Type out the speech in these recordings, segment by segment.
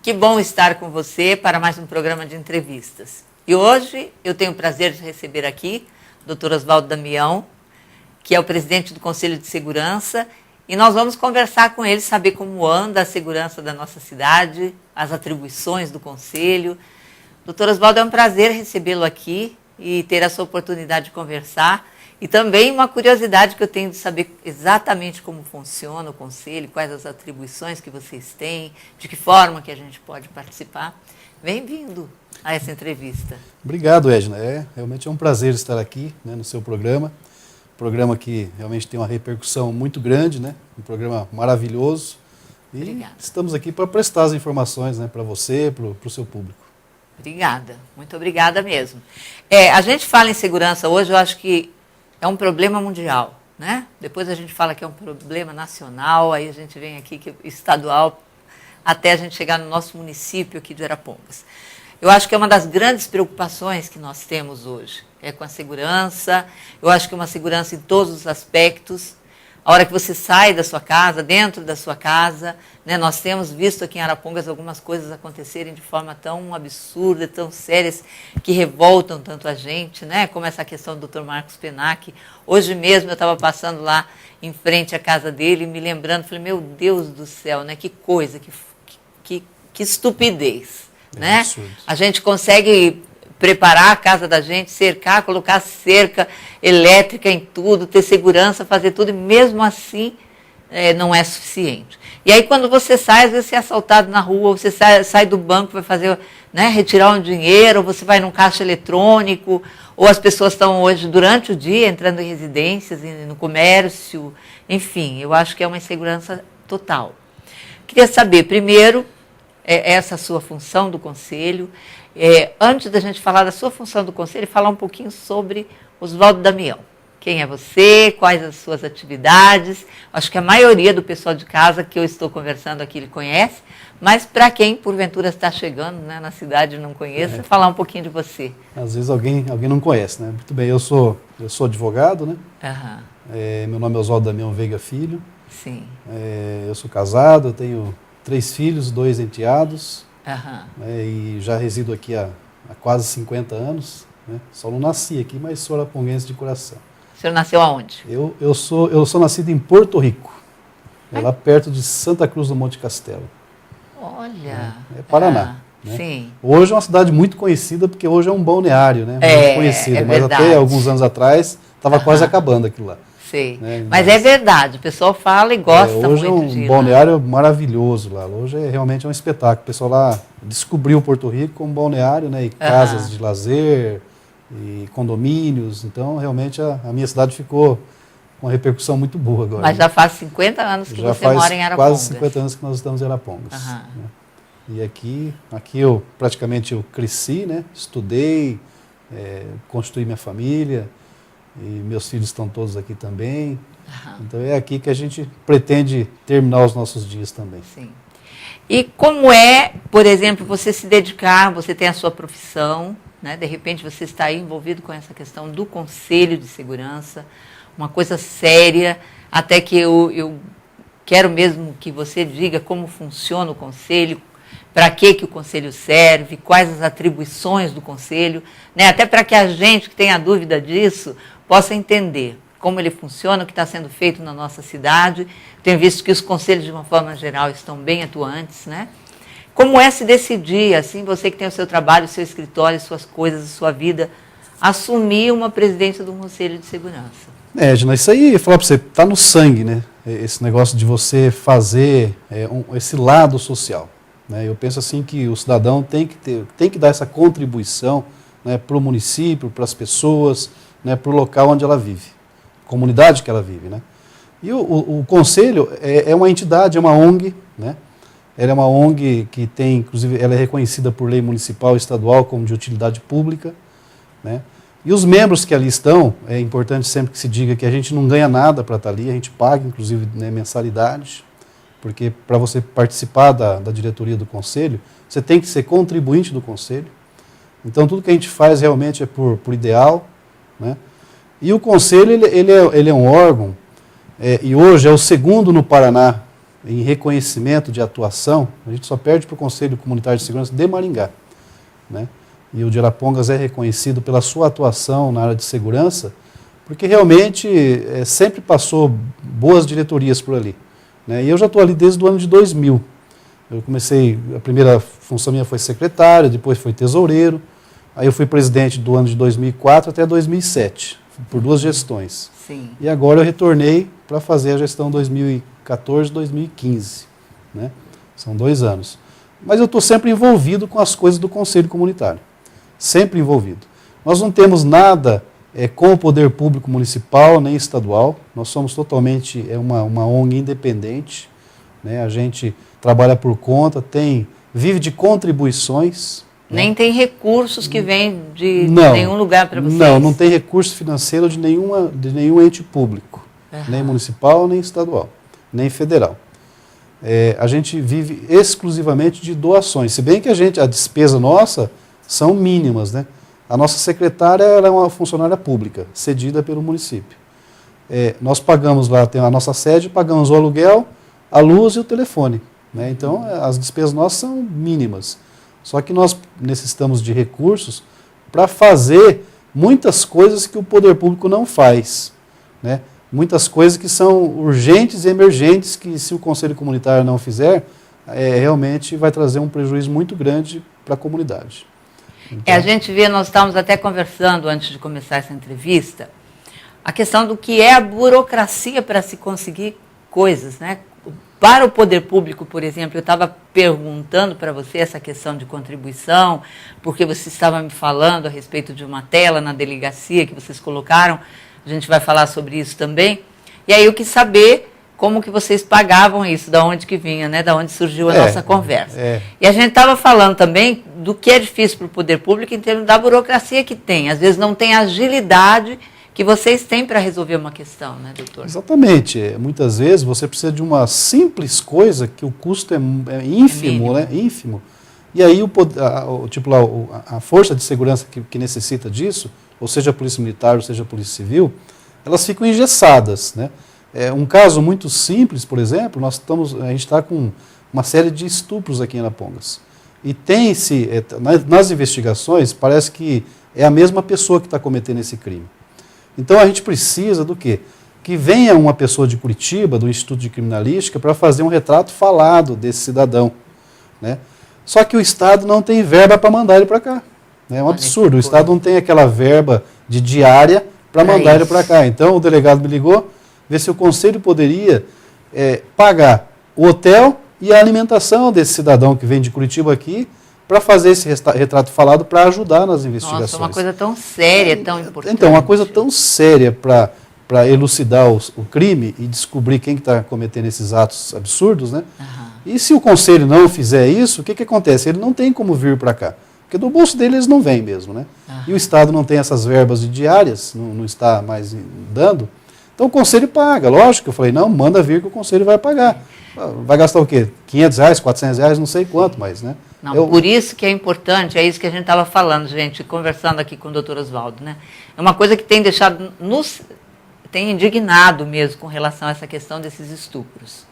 Que bom estar com você para mais um programa de entrevistas. E hoje eu tenho o prazer de receber aqui o Dr. Oswaldo Damião, que é o presidente do Conselho de Segurança, e nós vamos conversar com ele, saber como anda a segurança da nossa cidade, as atribuições do Conselho. Dr. Oswaldo, é um prazer recebê-lo aqui e ter essa oportunidade de conversar. E também uma curiosidade que eu tenho de saber exatamente como funciona o Conselho, quais as atribuições que vocês têm, de que forma que a gente pode participar. Bem-vindo a essa entrevista. Obrigado, Edna. Realmente é um prazer estar aqui, né, no seu programa. Programa que realmente tem uma repercussão muito grande, né? Um programa maravilhoso. E Obrigada. Estamos aqui para prestar as informações, né, para você, para o seu público. Obrigada, muito obrigada mesmo. A gente fala em segurança hoje, eu acho que é um problema mundial, né? Depois a gente fala que é um problema nacional, aí a gente vem aqui que é estadual, até a gente chegar no nosso município aqui de Arapongas. Eu acho que é uma das grandes preocupações que nós temos hoje, é com a segurança. Eu acho que é uma segurança em todos os aspectos. A hora que você sai da sua casa, dentro da sua casa, né, nós temos visto aqui em Arapongas algumas coisas acontecerem de forma tão absurda, tão sérias, que revoltam tanto a gente, né, como essa questão do Dr. Marcos Penac. Hoje mesmo eu estava passando lá em frente à casa dele, me lembrando, falei, meu Deus do céu, né, que coisa, que estupidez. Né? Absurdo. A gente consegue preparar a casa da gente, cercar, colocar cerca elétrica em tudo, ter segurança, fazer tudo, e mesmo assim não é suficiente. E aí quando você sai, às vezes você é assaltado na rua, você sai do banco, vai fazer, né, retirar um dinheiro, ou você vai num caixa eletrônico, ou as pessoas estão hoje, durante o dia, entrando em residências, no comércio, enfim, eu acho que é uma insegurança total. Queria saber, primeiro, essa sua função do Conselho. Antes da gente falar da sua função do Conselho, falar um pouquinho sobre Oswaldo Damião. Quem é você, quais as suas atividades. Acho que a maioria do pessoal de casa que eu estou conversando aqui ele conhece, mas para quem porventura está chegando, né, na cidade e não conhece, falar um pouquinho de você. Às vezes alguém não conhece, né? Muito bem, eu sou advogado, né? Uhum. Meu nome é Oswaldo Damião Veiga Filho. Sim. Eu sou casado, eu tenho 3 filhos, 2 enteados, uhum. E já resido aqui há quase 50 anos, né? Só não nasci aqui, mas sou araponguense de coração. O senhor nasceu aonde? Eu sou nascido em Porto Rico, lá perto de Santa Cruz do Monte Castelo. Olha! É Paraná. Né? Sim. Hoje é uma cidade muito conhecida, porque hoje é um balneário, né? Muito conhecido, mas até alguns anos atrás estava quase acabando aquilo lá. Sei. Né? Mas é verdade, o pessoal fala e gosta hoje muito é um balneário maravilhoso lá. Hoje realmente é um espetáculo. O pessoal lá descobriu Porto Rico como balneário, né? E casas de lazer, e condomínios. Então, realmente, a minha cidade ficou com uma repercussão muito boa agora. Mas já faz 50 anos que você mora em Arapongas. Quase 50 anos que nós estamos em Arapongas. Né? E aqui eu praticamente cresci, né? Estudei, constituí minha família. E meus filhos estão todos aqui também. Então é aqui que a gente pretende terminar os nossos dias também. Sim. E como é, por exemplo, você se dedicar, você tem a sua profissão, né? De repente você está aí envolvido com essa questão do Conselho de Segurança, uma coisa séria, até que eu quero mesmo que você diga como funciona o Conselho, para que o Conselho serve, quais as atribuições do Conselho, né? Até para que a gente que tenha dúvida disso possa entender como ele funciona, o que está sendo feito na nossa cidade. Tenho visto que os conselhos, de uma forma geral, estão bem atuantes, né? Como é se decidir, assim, você que tem o seu trabalho, o seu escritório, suas coisas, a sua vida, assumir uma presidência do Conselho de Segurança? Edna, isso aí, eu falar para você, está no sangue, né? Esse negócio de você fazer esse lado social. Né? Eu penso assim que o cidadão tem que dar essa contribuição, né, para o município, para as pessoas, né, para o local onde ela vive, comunidade que ela vive. Né? E o Conselho é uma entidade, é uma ONG, né? Ela é uma ONG que tem, inclusive, ela é reconhecida por lei municipal e estadual como de utilidade pública. Né? E os membros que ali estão, é importante sempre que se diga que a gente não ganha nada para estar ali, a gente paga, inclusive, né, mensalidades, porque para você participar da diretoria do Conselho, você tem que ser contribuinte do Conselho. Então, tudo que a gente faz realmente é por ideal. Né? E o Conselho, ele é um órgão, e hoje é o segundo no Paraná, em reconhecimento de atuação, a gente só perde para o Conselho Comunitário de Segurança de Maringá, né? E o de Arapongas é reconhecido pela sua atuação na área de segurança, porque realmente sempre passou boas diretorias por ali, né? E eu já estou ali desde o ano de 2000. Eu comecei, a primeira função minha foi secretário, depois foi tesoureiro, aí eu fui presidente do ano de 2004 até 2007, por 2 gestões. Sim. E agora eu retornei para fazer a gestão 2014, 2015, né? São 2 anos. Mas eu estou sempre envolvido com as coisas do Conselho Comunitário, sempre envolvido. Nós não temos nada com o poder público municipal nem estadual, nós somos totalmente uma ONG independente, né? A gente trabalha por conta, vive de contribuições. Nem tem recursos que vêm de não, nenhum lugar para vocês? Não tem recurso financeiro de nenhum ente público, nem municipal, nem estadual, nem federal. A gente vive exclusivamente de doações, se bem que a despesa nossa são mínimas, né? A nossa secretária ela é uma funcionária pública, cedida pelo município. Nós pagamos lá, tem a nossa sede, pagamos o aluguel, a luz e o telefone, né? Então, as despesas nossas são mínimas. Só que nós necessitamos de recursos para fazer muitas coisas que o poder público não faz, né? Muitas coisas que são urgentes e emergentes, que se o Conselho Comunitário não fizer, realmente vai trazer um prejuízo muito grande para a comunidade. Então, a gente vê, nós estávamos até conversando antes de começar essa entrevista, a questão do que é a burocracia para se conseguir coisas, né? Para o poder público, por exemplo, eu estava perguntando para você essa questão de contribuição, porque você estava me falando a respeito de uma tela na delegacia que vocês colocaram, a gente vai falar sobre isso também, e aí eu quis saber como que vocês pagavam isso, da onde que vinha, né? Da onde surgiu a nossa conversa. E a gente estava falando também do que é difícil para o poder público em termos da burocracia que tem, às vezes não tem agilidade que vocês têm para resolver uma questão, né, doutor? Exatamente. Muitas vezes você precisa de uma simples coisa que o custo é ínfimo, né? Ínfimo. E aí a força de segurança que necessita disso, ou seja a polícia militar, ou seja a polícia civil, elas ficam engessadas, né? Um caso muito simples, por exemplo, a gente está com uma série de estupros aqui em Arapongas. E nas investigações, parece que é a mesma pessoa que está cometendo esse crime. Então a gente precisa do quê? Que venha uma pessoa de Curitiba, do Instituto de Criminalística, para fazer um retrato falado desse cidadão, né? Só que o Estado não tem verba para mandar ele para cá. É um absurdo. O Estado não tem aquela verba de diária para mandar ele para cá. Então o delegado me ligou, ver se o Conselho poderia pagar o hotel e a alimentação desse cidadão que vem de Curitiba aqui, para fazer esse retrato falado, para ajudar nas investigações. Nossa, uma coisa tão séria, tão importante. Então, uma coisa tão séria para elucidar o crime e descobrir quem está cometendo esses atos absurdos, né? E se o Conselho não fizer isso, o que acontece? Ele não tem como vir para cá, porque do bolso dele eles não vêm mesmo, né? E o Estado não tem essas verbas de diárias, não está mais dando. Então o Conselho paga, lógico. Eu falei, não, manda vir que o Conselho vai pagar. Vai gastar o quê? R$500, R$400, não sei quanto mais, né? Não, por isso que é importante, é isso que a gente estava falando, gente, conversando aqui com o doutor Oswaldo, né? É uma coisa que tem deixado, tem indignado mesmo com relação a essa questão desses estupros.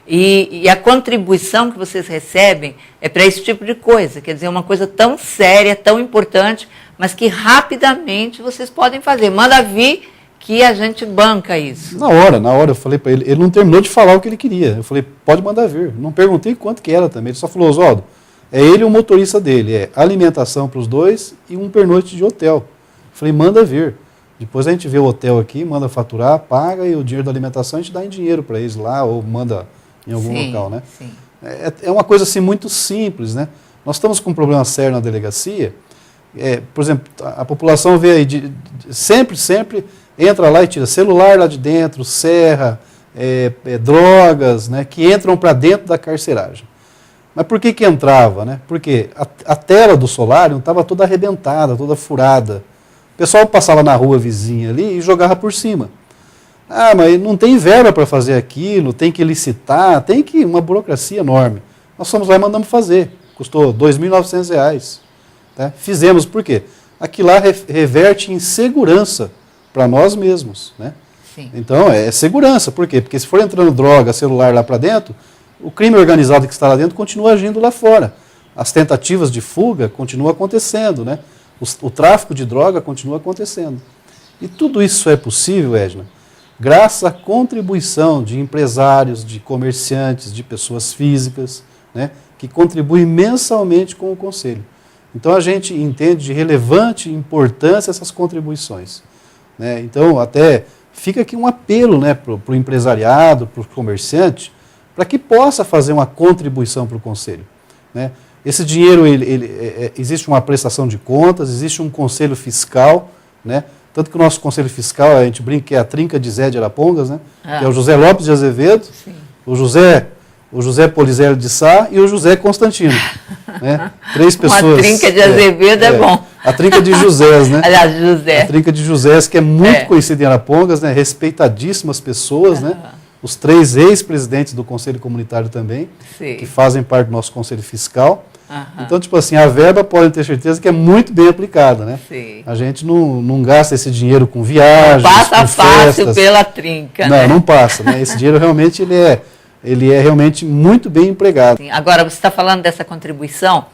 E a contribuição que vocês recebem é para esse tipo de coisa, quer dizer, uma coisa tão séria, tão importante, mas que rapidamente vocês podem fazer. Manda vir que a gente banca isso. Na hora eu falei para ele não terminou de falar o que ele queria. Eu falei, pode mandar vir. Não perguntei quanto que era também, ele só falou, Oswaldo, ele e o motorista dele, alimentação para os dois e um pernoite de hotel. Eu falei, manda vir. Depois a gente vê o hotel aqui, manda faturar, paga e o dinheiro da alimentação a gente dá em dinheiro para eles lá ou manda em algum local, né? Sim. É uma coisa assim muito simples, né? Nós estamos com um problema sério na delegacia. Por exemplo, a população vê aí, sempre entra lá e tira celular lá de dentro, serra, drogas, né? Que entram para dentro da carceragem. Mas por que entrava, né? Porque a tela do solário estava toda arrebentada, toda furada. O pessoal passava na rua vizinha ali e jogava por cima. Mas não tem verba para fazer aquilo, tem que licitar, uma burocracia enorme. Nós fomos lá e mandamos fazer. Custou R$2.900. Né? Fizemos, por quê? Aquilo lá reverte em segurança para nós mesmos. Né? Sim. Então, é segurança. Por quê? Porque se for entrando droga, celular lá para dentro, o crime organizado que está lá dentro continua agindo lá fora. As tentativas de fuga continuam acontecendo, né? O tráfico de droga continua acontecendo. E tudo isso é possível, Edna, graças à contribuição de empresários, de comerciantes, de pessoas físicas, né, que contribuem mensalmente com o Conselho. Então a gente entende de relevante importância essas contribuições, né? Então até fica aqui um apelo, né, para o empresariado, para o comerciante, para que possa fazer uma contribuição para o Conselho, né? Esse dinheiro, existe uma prestação de contas, existe um conselho fiscal, né? Tanto que o nosso conselho fiscal, a gente brinca que é a trinca de Zé de Arapongas, né? Que é o José Lopes de Azevedo, o José Polisério de Sá e o José Constantino, né? 3 pessoas. Uma trinca de Azevedo é bom. A trinca de Josés, né? Aliás, José. A trinca de Josés, que é muito conhecida em Arapongas, né? Respeitadíssimas pessoas, né? Os 3 ex-presidentes do Conselho Comunitário também, que fazem parte do nosso Conselho Fiscal. Então, tipo assim, a verba pode ter certeza que é muito bem aplicada, né? Sim. A gente não gasta esse dinheiro com viagens, não passa com fácil festas. Pela trinca, não, né? Não passa, né? Esse dinheiro realmente ele é realmente muito bem empregado. Sim. Agora, você está falando dessa contribuição,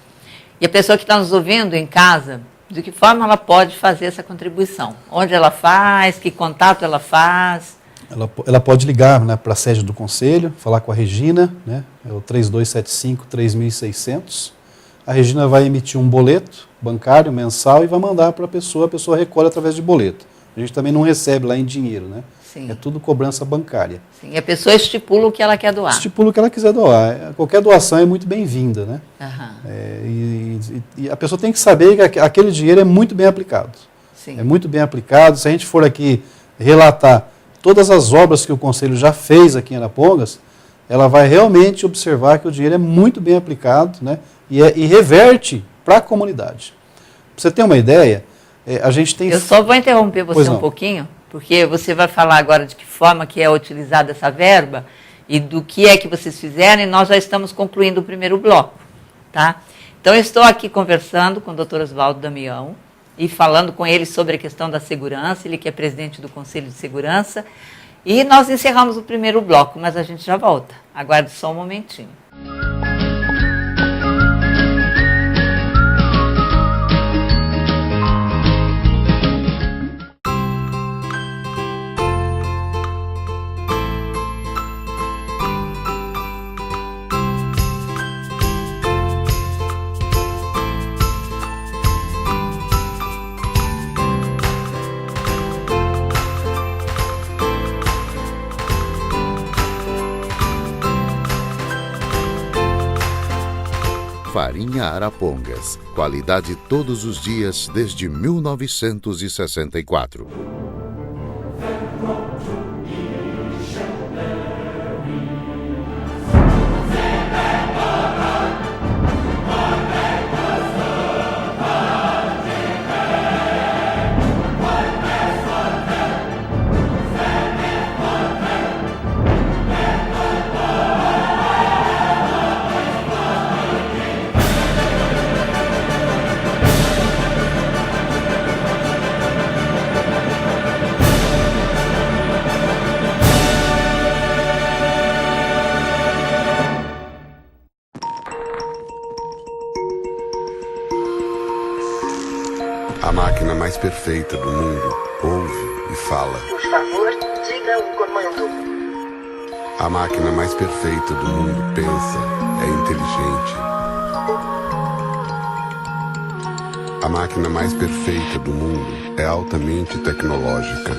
e a pessoa que está nos ouvindo em casa, de que forma ela pode fazer essa contribuição? Onde ela faz, que contato ela faz? Ela pode ligar, né, para a sede do Conselho, falar com a Regina, né? É o 3275-3600. A Regina vai emitir um boleto bancário mensal e vai mandar para a pessoa recolhe através de boleto. A gente também não recebe lá em dinheiro, né? Sim. É tudo cobrança bancária. Sim. E a pessoa estipula o que ela quer doar. Estipula o que ela quiser doar. Qualquer doação é muito bem-vinda, né? E a pessoa tem que saber que aquele dinheiro é muito bem aplicado. Sim. É muito bem aplicado. Se a gente for aqui relatar todas as obras que o Conselho já fez aqui em Arapongas, ela vai realmente observar que o dinheiro é muito bem aplicado, né? E reverte para a comunidade. Para você ter uma ideia, a gente tem... Eu só vou interromper você um pouquinho, porque você vai falar agora de que forma que é utilizada essa verba e do que é que vocês fizeram, e nós já estamos concluindo o primeiro bloco, tá? Então, eu estou aqui conversando com o Dr. Oswaldo Damião e falando com ele sobre a questão da segurança, ele que é presidente do Conselho de Segurança, e nós encerramos o primeiro bloco, mas a gente já volta. Aguarde só um momentinho. Farinha Arapongas. Qualidade todos os dias desde 1964. A máquina mais perfeita do mundo ouve e fala. Por favor, diga o comando. A máquina mais perfeita do mundo pensa, é inteligente. A máquina mais perfeita do mundo é altamente tecnológica.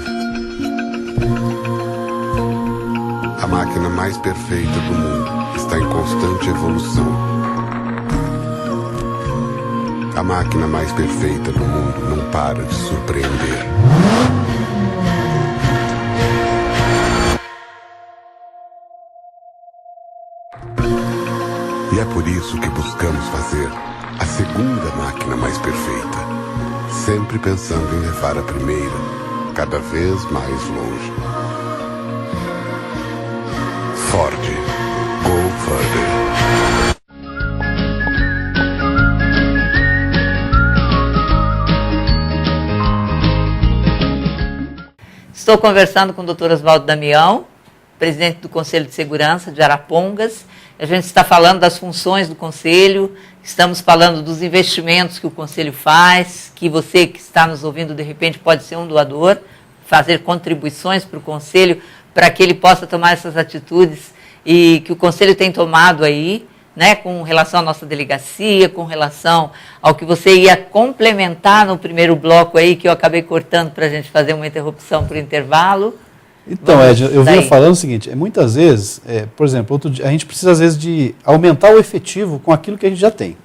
A máquina mais perfeita do mundo está em constante evolução. A máquina mais perfeita do mundo não para de surpreender. E é por isso que buscamos fazer a segunda máquina mais perfeita, sempre pensando em levar a primeira cada vez mais longe. Ford, go further. Estou conversando com o Dr. Oswaldo Damião, presidente do Conselho de Segurança de Arapongas. A gente está falando das funções do Conselho, estamos falando dos investimentos que o Conselho faz, que você que está nos ouvindo, de repente, pode ser um doador, fazer contribuições para o Conselho, para que ele possa tomar essas atitudes e que o Conselho tem tomado aí, né, com relação à nossa delegacia, com relação ao que você ia complementar no primeiro bloco aí, que eu acabei cortando para a gente fazer uma interrupção por intervalo. Então, Ed, eu vinha falando o seguinte, muitas vezes, por exemplo, a gente precisa às vezes de aumentar o efetivo com aquilo que a gente já tem.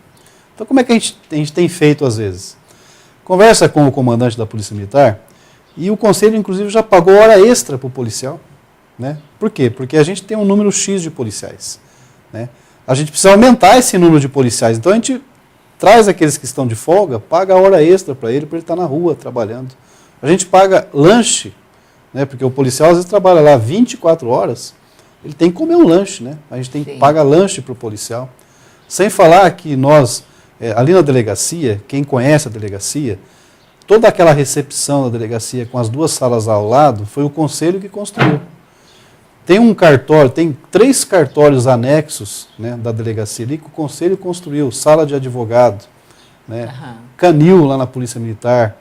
Então, como é que a gente tem feito às vezes? Conversa com o comandante da Polícia Militar e o Conselho, inclusive, já pagou hora extra para o policial. Né? Por quê? Porque a gente tem um número X de policiais, né? A gente precisa aumentar esse número de policiais. Então a gente traz aqueles que estão de folga, paga a hora extra para ele estar na rua trabalhando. A gente paga lanche, né? Porque o policial às vezes trabalha lá 24 horas, ele tem que comer um lanche, né? A gente paga lanche para o policial. Sem falar que nós, ali na delegacia, quem conhece a delegacia, toda aquela recepção da delegacia com as 2 salas ao lado, foi o Conselho que construiu. Tem um cartório, tem 3 cartórios anexos, né, da delegacia ali que o Conselho construiu, sala de advogado, né, canil lá na Polícia Militar,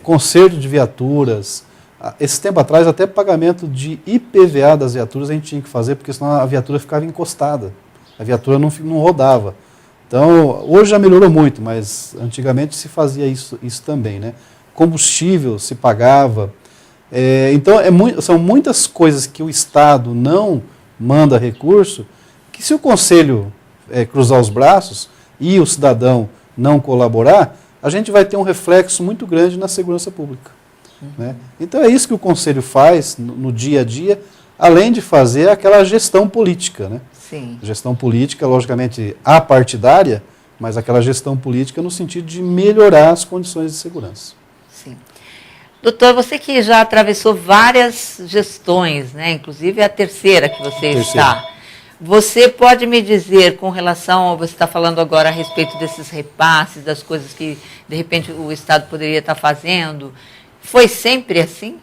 conserto de viaturas. Esse tempo atrás até pagamento de IPVA das viaturas a gente tinha que fazer, porque senão a viatura ficava encostada, a viatura não rodava. Então, hoje já melhorou muito, mas antigamente se fazia isso também, né? Combustível se pagava. Então, são muitas coisas que o Estado não manda recurso, que se o Conselho cruzar os braços e o cidadão não colaborar, a gente vai ter um reflexo muito grande na segurança pública. Né? Então é isso que o Conselho faz no dia a dia, além de fazer aquela gestão política. Né? Sim. Gestão política, logicamente, apartidária, mas aquela gestão política no sentido de melhorar as condições de segurança. Sim. Doutor, você que já atravessou várias gestões, né? Inclusive a terceira que você está. Você pode me dizer, com relação, você está falando agora a respeito desses repasses, das coisas que, de repente, o Estado poderia estar fazendo, foi sempre assim?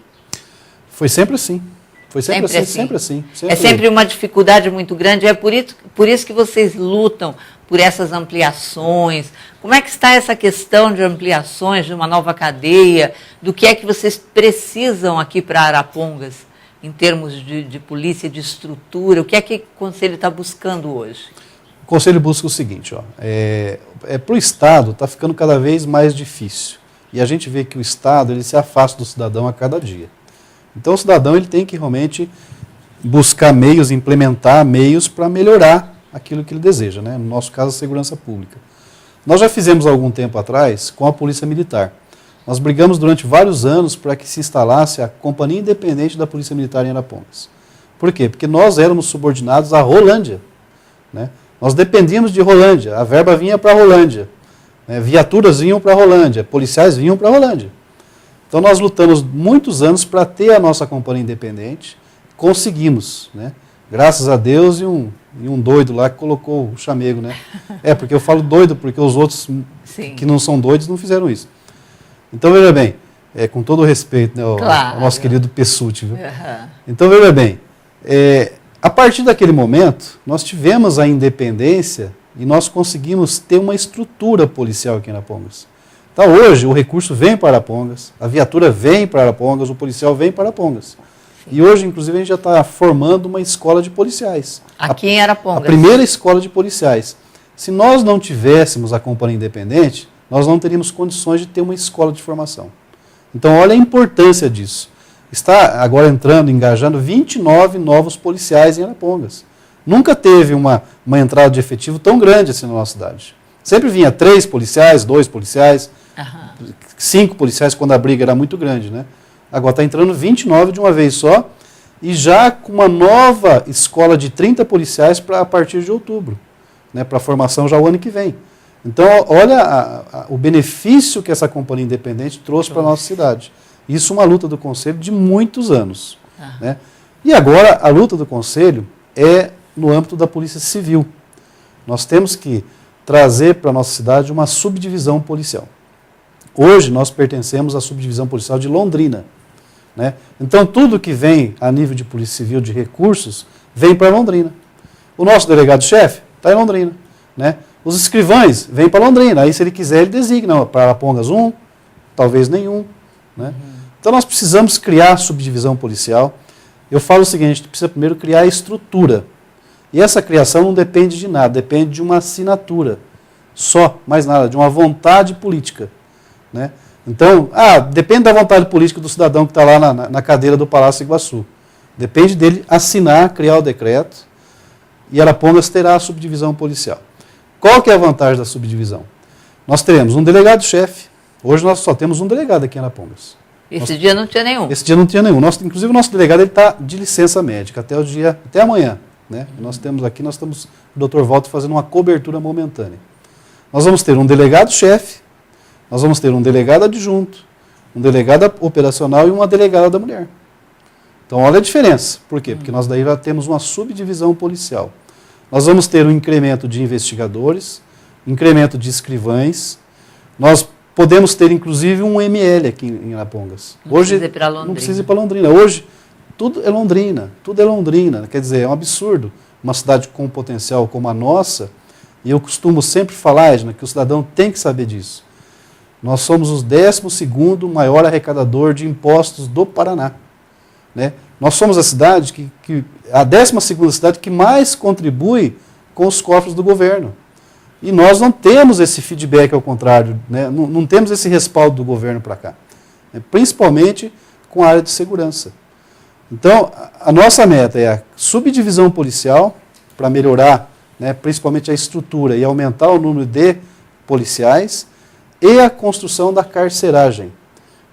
Foi sempre assim. Foi sempre assim. Sempre assim. É sempre uma dificuldade muito grande, é por isso que vocês lutam por essas ampliações. Como é que está essa questão de ampliações, de uma nova cadeia? Do que é que vocês precisam aqui para Arapongas, em termos de polícia, de estrutura? O que é que o Conselho está buscando hoje? O Conselho busca o seguinte, para o Estado está ficando cada vez mais difícil. E a gente vê que o Estado ele se afasta do cidadão a cada dia. Então o cidadão ele tem que realmente buscar meios, implementar meios para melhorar aquilo que ele deseja, né? No nosso caso, a segurança pública. Nós já fizemos algum tempo atrás com a Polícia Militar. Nós brigamos durante vários anos para que se instalasse a Companhia Independente da Polícia Militar em Arapongas. Por quê? Porque nós éramos subordinados à Rolândia. Né? Nós dependíamos de Rolândia, a verba vinha para Rolândia, né? Viaturas vinham para Rolândia, policiais vinham para Rolândia. Então nós lutamos muitos anos para ter a nossa Companhia Independente, conseguimos, né? Graças a Deus e um doido lá que colocou o chamego, né? Porque eu falo doido porque os outros que não são doidos não fizeram isso. Então, veja bem, com todo o respeito, né, ao nosso querido Pessutti, viu? Então, veja bem, a partir daquele momento, nós tivemos a independência e nós conseguimos ter uma estrutura policial aqui em Arapongas. Então, hoje, o recurso vem para Arapongas, a viatura vem para Arapongas, o policial vem para Arapongas. Sim. E hoje, inclusive, a gente já está formando uma escola de policiais. Aqui em Arapongas. A primeira escola de policiais. Se nós não tivéssemos a Companhia Independente, nós não teríamos condições de ter uma escola de formação. Então, olha a importância disso. Está agora engajando 29 novos policiais em Arapongas. Nunca teve uma entrada de efetivo tão grande assim na nossa cidade. Sempre vinha 3 policiais, 2 policiais, 5 policiais quando a briga era muito grande, né? Agora está entrando 29 de uma vez só e já com uma nova escola de 30 policiais a partir de outubro, né? Para a formação já o ano que vem. Então, olha o benefício que essa Companhia Independente trouxe para a nossa cidade. Isso é uma luta do Conselho de muitos anos. Né? E agora, a luta do Conselho é no âmbito da Polícia Civil. Nós temos que trazer para a nossa cidade uma subdivisão policial. Hoje, nós pertencemos à subdivisão policial de Londrina. Né? Então, tudo que vem a nível de Polícia Civil, de recursos, vem para Londrina. O nosso delegado-chefe está em Londrina, né? Os escrivães vêm para Londrina, aí se ele quiser ele designa para Arapongas talvez nenhum, né? Então nós precisamos criar subdivisão policial. Eu falo o seguinte, a gente precisa primeiro criar a estrutura. E essa criação não depende de nada, depende de uma assinatura. Só, mais nada, de uma vontade política, né? Então, depende da vontade política do cidadão que está lá na cadeira do Palácio Iguaçu. Depende dele assinar, criar o decreto, e Arapongas terá a subdivisão policial. Qual que é a vantagem da subdivisão? Nós teremos um delegado-chefe. Hoje nós só temos um delegado aqui em Arapongas. Esse dia não tinha nenhum. Esse dia não tinha nenhum. Inclusive o nosso delegado está de licença médica até amanhã, né? Nós estamos, o Dr. Walter, fazendo uma cobertura momentânea. Nós vamos ter um delegado-chefe, nós vamos ter um delegado adjunto, um delegado operacional e uma delegada da mulher. Então, olha a diferença. Por quê? Porque nós daí já temos uma subdivisão policial. Nós vamos ter um incremento de investigadores, incremento de escrivães. Nós podemos ter, inclusive, um ML aqui em Arapongas. Hoje, não precisa ir para Londrina. Hoje, tudo é Londrina. Quer dizer, é um absurdo. Uma cidade com potencial como a nossa, e eu costumo sempre falar, Edna, que o cidadão tem que saber disso. Nós somos o 12º maior arrecadador de impostos do Paraná, né? Nós somos a cidade a 12ª cidade que mais contribui com os cofres do governo. E nós não temos esse feedback ao contrário, né? Não temos esse respaldo do governo para cá, né? Principalmente com a área de segurança. Então, a nossa meta é a subdivisão policial para melhorar, né, principalmente a estrutura e aumentar o número de policiais, e a construção da carceragem.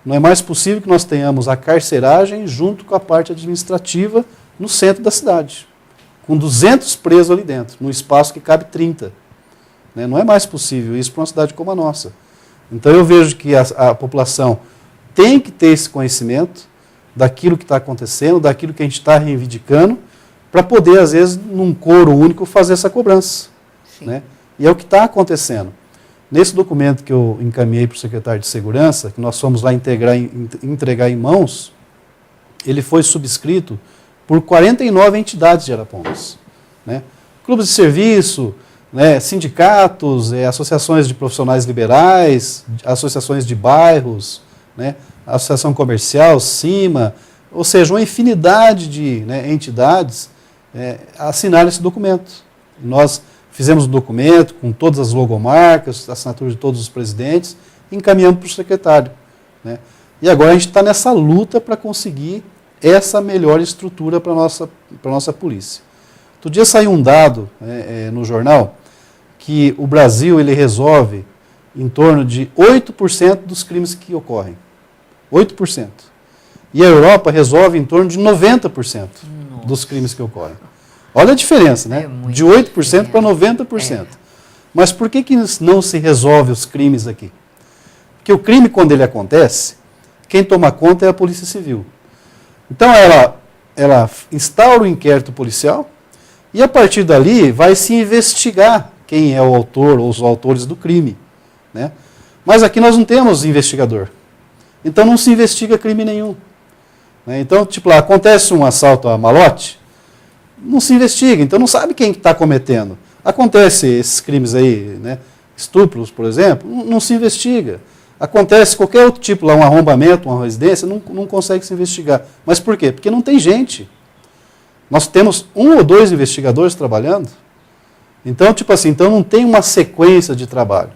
Não é mais possível que nós tenhamos a carceragem junto com a parte administrativa no centro da cidade, com 200 presos ali dentro, num espaço que cabe 30. Né? Não é mais possível isso para uma cidade como a nossa. Então eu vejo que a população tem que ter esse conhecimento daquilo que está acontecendo, daquilo que a gente está reivindicando, para poder, às vezes, num coro único, fazer essa cobrança. Né? E é o que está acontecendo. Nesse documento que eu encaminhei para o secretário de Segurança, que nós fomos lá entregar em mãos, ele foi subscrito por 49 entidades de Arapongas, né? Clubes de serviço, né, sindicatos, associações de profissionais liberais, associações de bairros, né, associação comercial, CIMA, ou seja, uma infinidade de, né, entidades assinaram esse documento. Nós fizemos o documento com todas as logomarcas, a assinatura de todos os presidentes, e encaminhamos para o secretário, né? E agora a gente está nessa luta para conseguir essa melhor estrutura para a nossa polícia. Outro dia saiu um dado no jornal que o Brasil ele resolve em torno de 8% dos crimes que ocorrem. 8%. E a Europa resolve em torno de 90% dos crimes que ocorrem. Olha a diferença, né? De 8% para 90%. Mas por que não se resolve os crimes aqui? Porque o crime, quando ele acontece, quem toma conta é a Polícia Civil. Então ela instaura o inquérito policial e a partir dali vai se investigar quem é o autor ou os autores do crime, né? Mas aqui nós não temos investigador. Então não se investiga crime nenhum, né? Então, tipo lá, acontece um assalto a malote, não se investiga, então não sabe quem está cometendo. Acontece esses crimes aí, né, estupros, por exemplo, não se investiga. Acontece qualquer outro tipo, lá, um arrombamento, uma residência, não consegue se investigar. Mas por quê? Porque não tem gente. Nós temos 1 ou 2 investigadores trabalhando. Então, tipo assim, então não tem uma sequência de trabalho.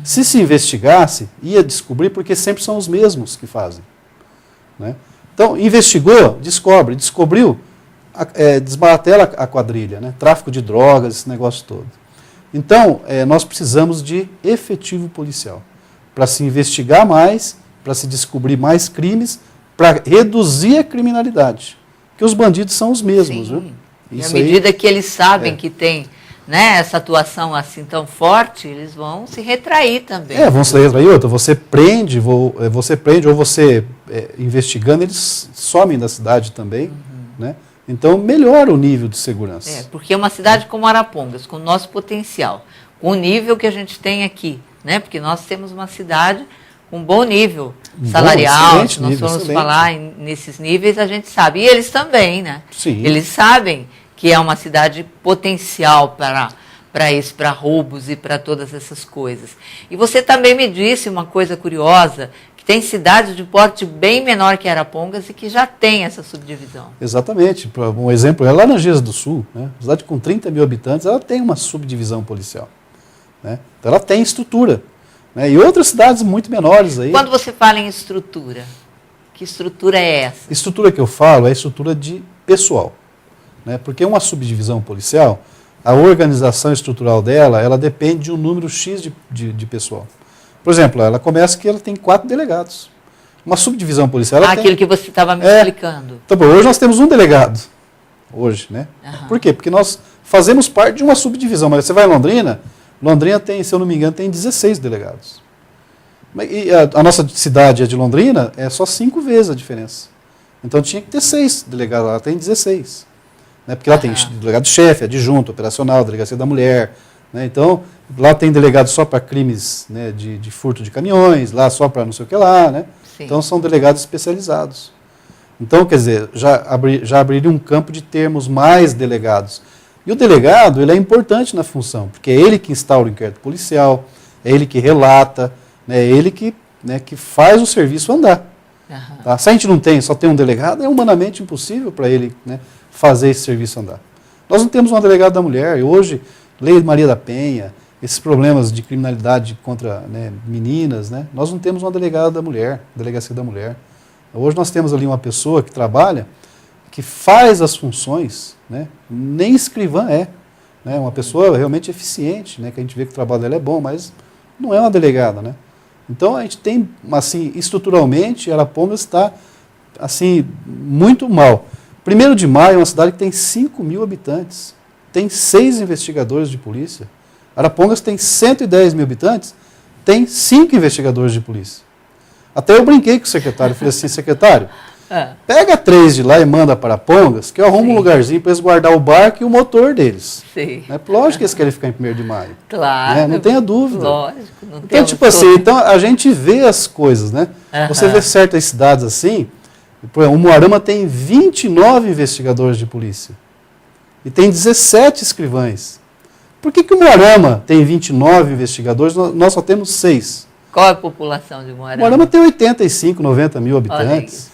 Se investigasse, ia descobrir, porque sempre são os mesmos que fazem, né? Então, investigou, descobriu, desbaratela a quadrilha, né? Tráfico de drogas, esse negócio todo. Então, nós precisamos de efetivo policial, para se investigar mais, para se descobrir mais crimes, para reduzir a criminalidade. Porque os bandidos são os mesmos. Sim. Viu? E à medida que eles sabem que tem, né, essa atuação assim tão forte, eles vão se retrair também. Vão se retrair. Outra, você prende ou você investigando, eles somem da cidade também, né? Então, melhora o nível de segurança. Porque uma cidade como Arapongas, com o nosso potencial, com o nível que a gente tem aqui, né? Porque nós temos uma cidade com um bom nível salarial, se nós formos falar nesses níveis, a gente sabe. E eles também, né? Sim. Eles sabem que é uma cidade potencial para isso, para roubos e para todas essas coisas. E você também me disse uma coisa curiosa, que tem cidades de porte bem menor que Arapongas e que já tem essa subdivisão. Exatamente. Um exemplo é Laranjeiras do Sul, né? Uma cidade com 30 mil habitantes, ela tem uma subdivisão policial, né? Então ela tem estrutura, né? E outras cidades muito menores aí. Quando você fala em estrutura, que estrutura é essa? Estrutura que eu falo é estrutura de pessoal, né? Porque uma subdivisão policial, a organização estrutural dela, ela depende de um número X de pessoal. Por exemplo, ela começa que ela tem 4 delegados. Uma subdivisão policial, ela Aquilo que você estava me explicando. Então, bom, hoje nós temos um delegado. Hoje, né? Uhum. Por quê? Porque nós fazemos parte de uma subdivisão. Mas você vai em Londrina, Londrina tem, se eu não me engano, tem 16 delegados. E a nossa cidade, a de Londrina, é só 5 vezes a diferença. Então tinha que ter 6 delegados, ela tem 16. Né? Porque lá tem delegado-chefe, adjunto, operacional, delegacia da mulher. Né? Então, lá tem delegado só para crimes, né, de furto de caminhões, lá só para não sei o que lá. Né? Então são delegados especializados. Então, quer dizer, já abriria um campo de termos mais delegados. E o delegado, ele é importante na função, porque é ele que instaura o inquérito policial, é ele que relata, né, é ele que, né, que faz o serviço andar. Uhum. Tá? Se a gente não tem, só tem um delegado, é humanamente impossível para ele, né, fazer esse serviço andar. Nós não temos uma delegada da mulher, e hoje, Lei Maria da Penha, esses problemas de criminalidade contra, né, meninas, né, nós não temos uma delegada da mulher, delegacia da mulher. Hoje nós temos ali uma pessoa que trabalha, que faz as funções, né, nem escrivã é, né, uma pessoa realmente eficiente, né, que a gente vê que o trabalho dela é bom, mas não é uma delegada, né. Então a gente tem, assim, estruturalmente, Arapongas está, assim, muito mal. 1º de Maio é uma cidade que tem 5 mil habitantes, tem 6 investigadores de polícia. Arapongas tem 110 mil habitantes, tem 5 investigadores de polícia. Até eu brinquei com o secretário, falei assim, secretário, pega 3 de lá e manda para Arapongas, que eu arrumo um lugarzinho para eles guardar o barco e o motor deles. Sim. É lógico que eles querem ficar em 1º de Maio. Claro. Né? Não tenha dúvida. Lógico. Não então, tipo assim, então a gente vê as coisas, né? Você vê certas cidades assim, por exemplo, o Moarama tem 29 investigadores de polícia e tem 17 escrivães. Por que o Moarama tem 29 investigadores, nós só temos 6? Qual é a população de Moarama? Moarama tem 85, 90 mil habitantes.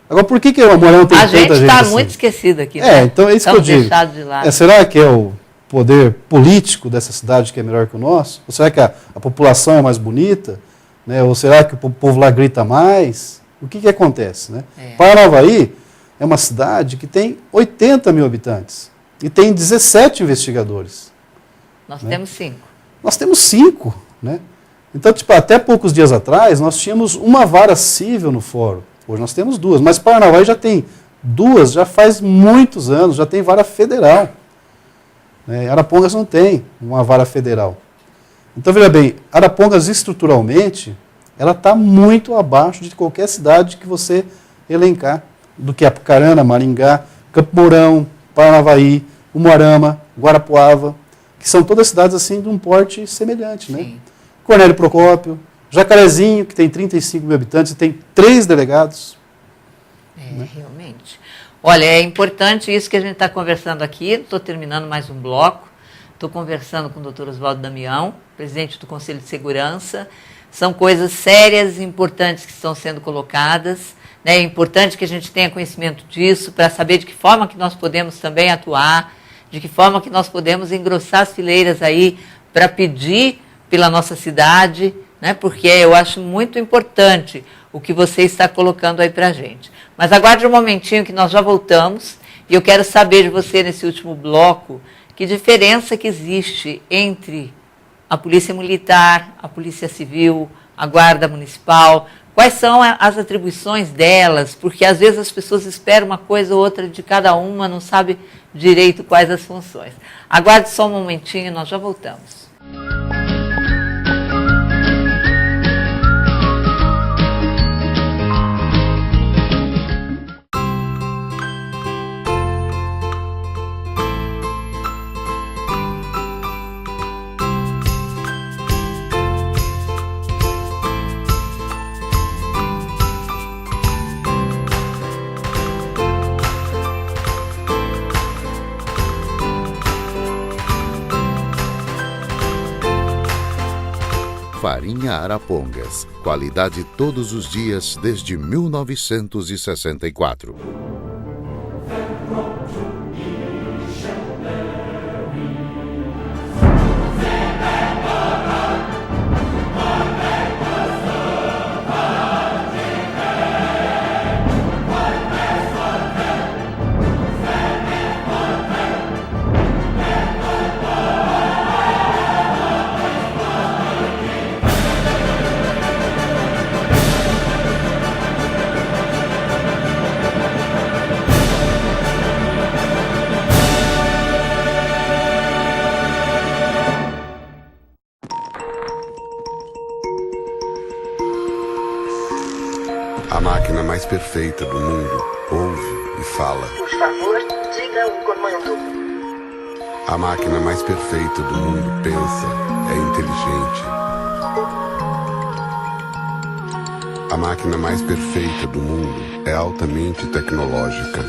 Agora, por que o Moarama tem tanta gente assim? A gente está muito esquecido aqui, né? Então é isso que eu digo. De lado. Será que é o poder político dessa cidade que é melhor que o nosso? Ou será que a população é mais bonita? Né? Ou será que o povo lá grita mais? O que acontece? Né? Paranavaí é uma cidade que tem 80 mil habitantes e tem 17 investigadores. Nós né? temos 5. Nós temos 5. Né? Então, tipo, até poucos dias atrás, nós tínhamos uma vara civil no fórum. Hoje nós temos 2. Mas Paranavaí já tem 2, já faz muitos anos, já tem vara federal. Arapongas não tem uma vara federal. Então, veja bem, Arapongas estruturalmente, ela está muito abaixo de qualquer cidade que você elencar, do que Apucarana, Maringá, Campo Mourão, Paranavaí, Umuarama, Guarapuava, que são todas cidades assim de um porte semelhante. Né? Cornélio Procópio, Jacarezinho, que tem 35 mil habitantes e tem 3 delegados. Né? Realmente. Olha, é importante isso que a gente está conversando aqui. Estou terminando mais um bloco. Estou conversando com o Dr. Oswaldo Damião, presidente do Conselho de Segurança. São coisas sérias e importantes que estão sendo colocadas. Né? É importante que a gente tenha conhecimento disso para saber de que forma que nós podemos também atuar, de que forma que nós podemos engrossar as fileiras aí para pedir pela nossa cidade, né? Porque eu acho muito importante o que você está colocando aí para a gente. Mas aguarde um momentinho que nós já voltamos e eu quero saber de você nesse último bloco que diferença que existe entre a Polícia Militar, a Polícia Civil, a Guarda Municipal, quais são as atribuições delas, porque às vezes as pessoas esperam uma coisa ou outra de cada uma, não sabe direito quais as funções. Aguarde só um momentinho, nós já voltamos. Farinha Arapongas. Qualidade todos os dias desde 1964. A máquina mais perfeita do mundo ouve e fala. Por favor, diga um comando. A máquina mais perfeita do mundo pensa, é inteligente. A máquina mais perfeita do mundo é altamente tecnológica.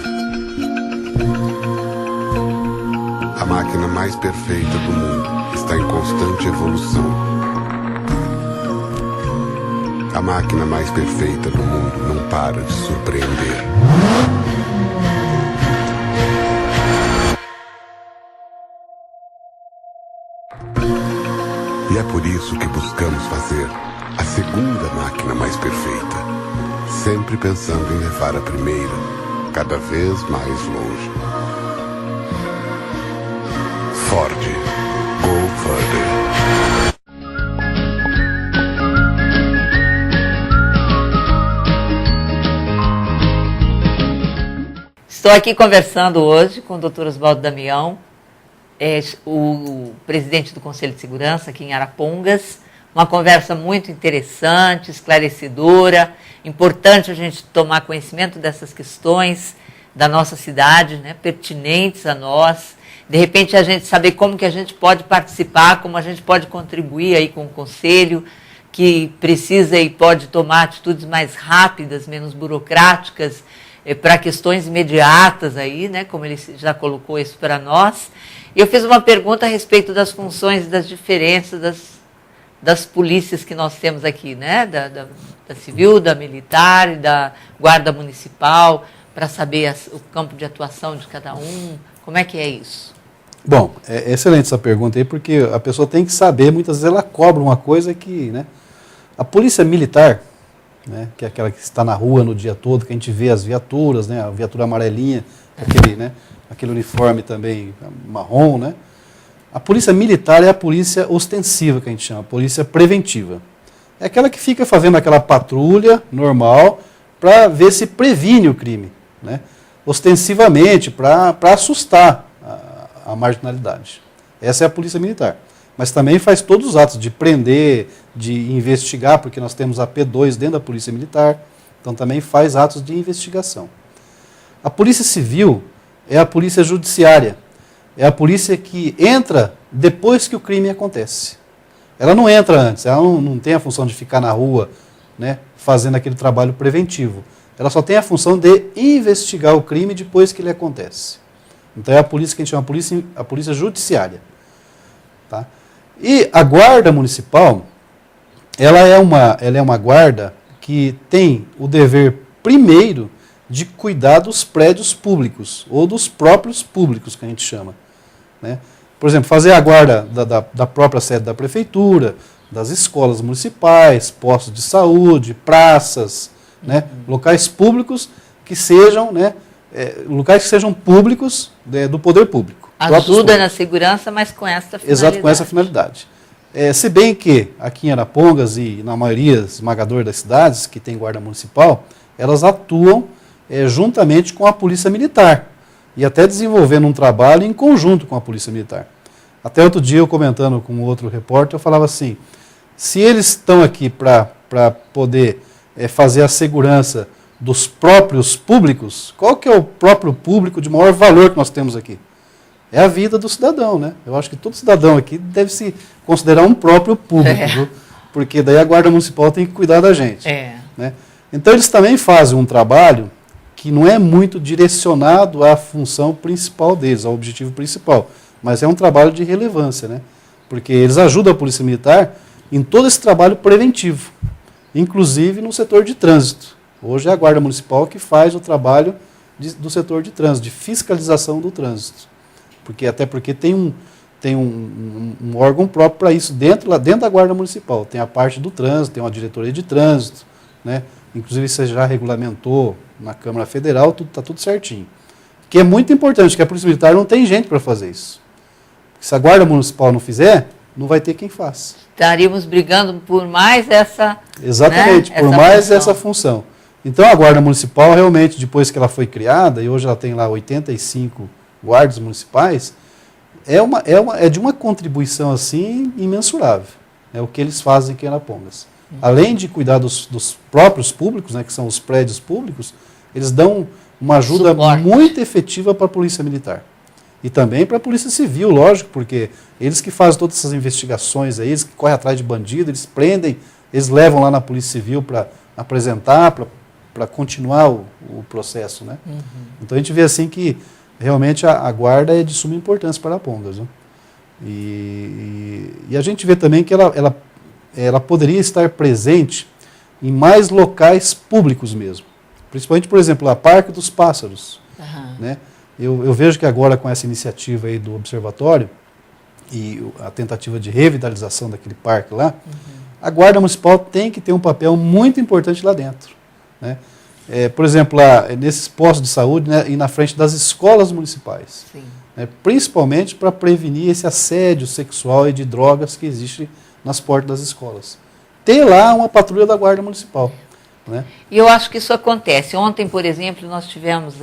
A máquina mais perfeita do mundo está em constante evolução. A máquina mais perfeita do mundo não para de surpreender. E é por isso que buscamos fazer a segunda máquina mais perfeita, sempre pensando em levar a primeira cada vez mais longe. Ford, go further. Estou aqui conversando hoje com o Dr. Oswaldo Damião, o presidente do Conselho de Segurança aqui em Arapongas. Uma conversa muito interessante, esclarecedora, importante a gente tomar conhecimento dessas questões da nossa cidade, né, pertinentes a nós. De repente a gente saber como que a gente pode participar, como a gente pode contribuir aí com o Conselho, que precisa e pode tomar atitudes mais rápidas, menos burocráticas, para questões imediatas aí, né, como ele já colocou isso para nós. E eu fiz uma pergunta a respeito das funções e das diferenças das polícias que nós temos aqui, né, da civil, da militar e da guarda municipal, para saber o campo de atuação de cada um. Como é que é isso? Bom, é excelente essa pergunta aí, porque a pessoa tem que saber, muitas vezes ela cobra uma coisa que, né, a polícia militar, né, que é aquela que está na rua no dia todo, que a gente vê as viaturas, né, a viatura amarelinha, aquele uniforme também marrom, né? A polícia militar é a polícia ostensiva, que a gente chama, a polícia preventiva. É aquela que fica fazendo aquela patrulha normal para ver se previne o crime, né? Ostensivamente, para assustar a marginalidade. Essa é a polícia militar. Mas também faz todos os atos de prender, de investigar, porque nós temos a P2 dentro da Polícia Militar, então também faz atos de investigação. A Polícia Civil é a polícia judiciária, é a polícia que entra depois que o crime acontece. Ela não entra antes, ela não tem a função de ficar na rua, né, fazendo aquele trabalho preventivo. Ela só tem a função de investigar o crime depois que ele acontece. Então é a polícia que a gente chama a polícia judiciária. Tá? E a guarda municipal, ela é uma guarda que tem o dever primeiro de cuidar dos prédios públicos, ou dos próprios públicos, que a gente chama, né? Por exemplo, fazer a guarda da própria sede da prefeitura, das escolas municipais, postos de saúde, praças, né? Locais públicos que sejam, né, locais que sejam públicos do poder público. Ajuda na segurança, mas com essa finalidade. Exato, com essa finalidade. Se bem que aqui em Arapongas e na maioria esmagadora das cidades que tem guarda municipal, elas atuam juntamente com a Polícia Militar e até desenvolvendo um trabalho em conjunto com a Polícia Militar. Até outro dia, eu comentando com outro repórter, eu falava assim, se eles estão aqui para poder fazer a segurança dos próprios públicos, qual que é o próprio público de maior valor que nós temos aqui? É a vida do cidadão, né? Eu acho que todo cidadão aqui deve se considerar um próprio público, viu? Porque daí a Guarda Municipal tem que cuidar da gente. Né? Então eles também fazem um trabalho que não é muito direcionado à função principal deles, ao objetivo principal, mas é um trabalho de relevância, né? Porque eles ajudam a Polícia Militar em todo esse trabalho preventivo, inclusive no setor de trânsito. Hoje é a Guarda Municipal que faz o trabalho do setor de trânsito, de fiscalização do trânsito. Até porque tem um órgão próprio para isso, dentro da Guarda Municipal. Tem a parte do trânsito, tem uma diretoria de trânsito, né? Inclusive você já regulamentou na Câmara Federal, está tudo certinho. Que é muito importante, porque a Polícia Militar não tem gente para fazer isso. Se a Guarda Municipal não fizer, não vai ter quem faça. Estaríamos brigando por mais essa... Exatamente, né, por mais essa função. Então a Guarda Municipal, realmente, depois que ela foi criada, e hoje ela tem lá 85 guardas municipais, é de uma contribuição assim imensurável. É o que eles fazem aqui em Arapongas. Além de cuidar dos próprios públicos, né, que são os prédios públicos, eles dão uma ajuda muito efetiva para a Polícia Militar. E também para a Polícia Civil, lógico, porque eles que fazem todas essas investigações aí, eles que correm atrás de bandido, eles prendem, eles levam lá na Polícia Civil para apresentar, para continuar o processo, né? Uhum. Então a gente vê assim que realmente a guarda é de suma importância para Arapongas, né? E a gente vê também que ela poderia estar presente em mais locais públicos mesmo. Principalmente, por exemplo, a Parque dos Pássaros. Uhum. Né? Eu vejo que agora com essa iniciativa aí do Observatório e a tentativa de revitalização daquele parque lá, a Guarda Municipal tem que ter um papel muito importante lá dentro. Né? Por exemplo, lá, nesses postos de saúde, né, e na frente das escolas municipais. Né, principalmente para prevenir esse assédio sexual e de drogas que existe nas portas das escolas. Ter lá uma patrulha da Guarda Municipal. Né? E eu acho que isso acontece. Ontem, por exemplo, nós tivemos